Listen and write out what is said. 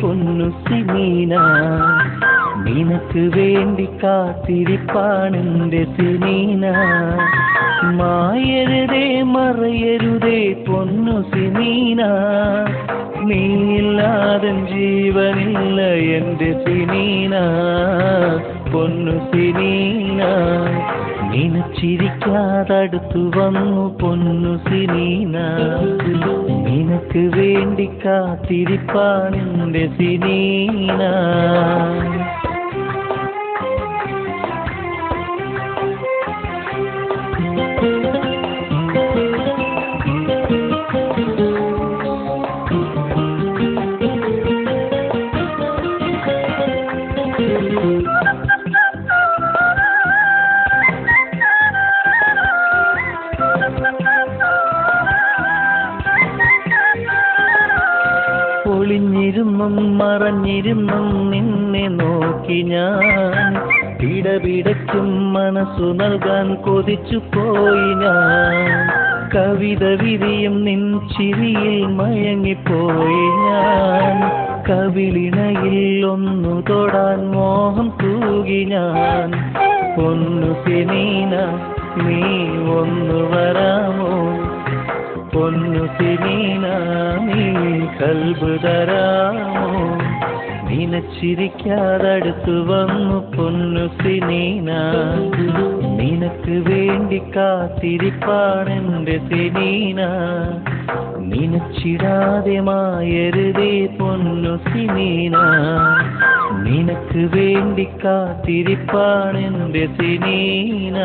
പൊന്നു സിനീന, നിനക്ക് വേണ്ടി കാത്തിരിപ്പാണെന്റെ സിനീന. മായരുതേ മറയരുതേ പൊന്നു സിനീന, നീയില്ലാതെ ജീവനില്ല എന്റെ സിനീന. പൊന്നു സിനീന, നിനച്ചിരിക്കാതടുത്തു വന്നു പൊന്നു സിനീന, നിനക്ക് വേണ്ടി കാത്തിരിപ്പാണെന്റെ സിനീന. ഒളിഞ്ഞിരുന്നും മറഞ്ഞിരുന്നും നിന്നെ നോക്കി ഞാൻ, പിടപിടയ്ക്കും മനസ്സു നൽകാൻ കൊതിച്ചു പോയി ഞാൻ. കവിത വിരിയും നിൻ ചിരിയിൽ മയങ്ങിപ്പോയി ഞാൻ, കവിളിണയിൽ ഒന്നു തൊടാൻ മോഹം തൂകി ഞാൻ. പൊന്നു സിനീന, നീ ഒന്നു വരാമോ പൊന്നു സിനീന, നീ കൽബ് തരാമോ. നിനച്ചിരിക്കാതടുത്തു വന്നു പൊന്നു സിനീന, നിനക്ക് വേണ്ടി കാത്തിരിപ്പാണെന്റെ സിനീന. നിനച്ചിടാതെ മായരുതേ പൊന്നു സിനീന, നിനക്ക് വേണ്ടി കാത്തിരിപ്പാണെന്റെ സിനീന.